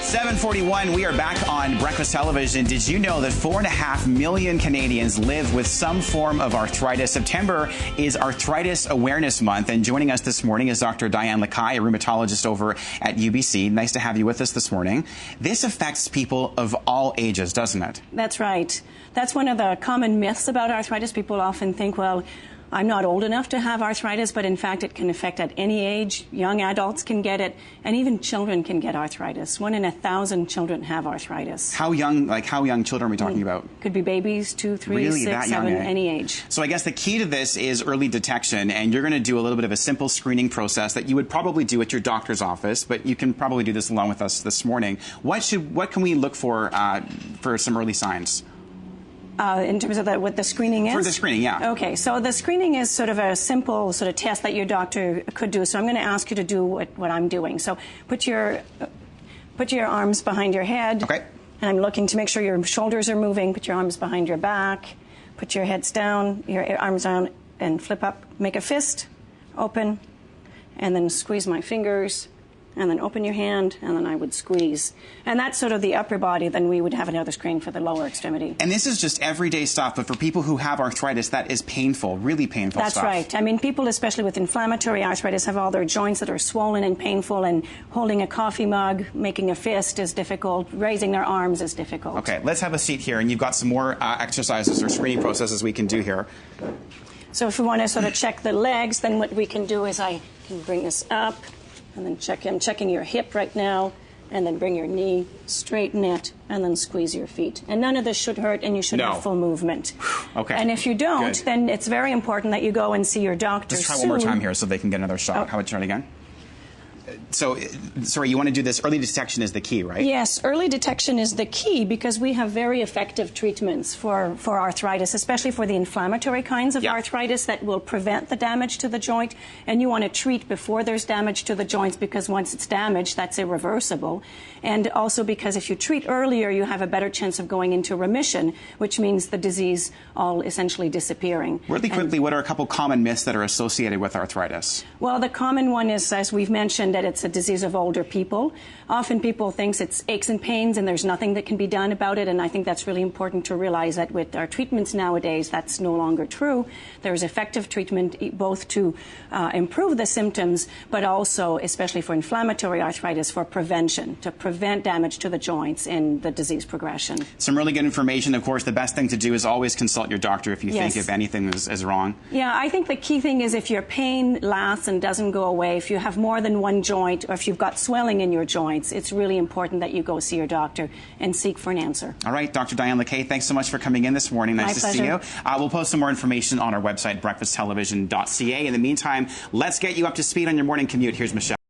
7:41, we are back on Breakfast Television. Did you know that 4.5 million Canadians live with some form of arthritis? September is Arthritis Awareness Month, and joining us this morning is Dr. Diane Lacaille, a rheumatologist over at UBC. Nice to have you with us this morning. This affects people of all ages, doesn't it? That's right. That's one of the common myths about arthritis. People often think, well, I'm not old enough to have arthritis, but in fact it can affect at any age. Young adults can get it, and even children can get arthritis. 1 in 1,000 children have arthritis. How young children are we talking about? Could be babies, 2, 3, really? 6, 7, any age. So I guess the key to this is early detection, and you're going to do a little bit of a simple screening process that you would probably do at your doctor's office, but you can probably do this along with us this morning. What can we look for some early signs? In terms of what the screening is? For the screening, yeah. Okay, so the screening is sort of a simple sort of test that your doctor could do. So I'm going to ask you to do what I'm doing. So put your arms behind your head. Okay. And I'm looking to make sure your shoulders are moving. Put your arms behind your back. Put your heads down, your arms down, and flip up. Make a fist, open, and then squeeze my fingers. And then open your hand, and then I would squeeze. And that's sort of the upper body. Then we would have another screen for the lower extremity. And this is just everyday stuff, but for people who have arthritis, that is painful, really painful stuff. That's right. I mean, people, especially with inflammatory arthritis, have all their joints that are swollen and painful, and holding a coffee mug, making a fist is difficult, raising their arms is difficult. Okay, let's have a seat here, and you've got some more exercises or screening processes we can do here. So if we want to sort of check the legs, then what we can do is I can bring this up. And then I'm checking your hip right now, and then bring your knee, straighten it, and then squeeze your feet. And none of this should hurt, and you should have full movement. Okay. And if you don't, then it's very important that you go and see your doctor Just try soon. one more time here so they can get another shot. Oh. How about you try it again? So, sorry, you want to do this, early detection is the key, right? Yes, early detection is the key because we have very effective treatments for arthritis, especially for the inflammatory kinds of arthritis that will prevent the damage to the joint. And you want to treat before there's damage to the joints because once it's damaged, that's irreversible. And also because if you treat earlier, you have a better chance of going into remission, which means the disease all essentially disappearing. Really quickly, what are a couple common myths that are associated with arthritis? Well, the common one is, as we've mentioned, that it's a disease of older people. Often people think it's aches and pains and there's nothing that can be done about it, and I think that's really important to realize that with our treatments nowadays, that's no longer true. There's effective treatment both to improve the symptoms, but also, especially for inflammatory arthritis, for prevention, to prevent damage to the joints and the disease progression. Some really good information. Of course, the best thing to do is always consult your doctor if you think if anything is wrong. Yeah, I think the key thing is if your pain lasts and doesn't go away, if you have more than one joint, or if you've got swelling in your joints, it's really important that you go see your doctor and seek for an answer. All right, Dr. Diane Lacaille, thanks so much for coming in this morning. Nice to see you. We'll post some more information on our website, breakfasttelevision.ca. In the meantime, let's get you up to speed on your morning commute. Here's Michelle.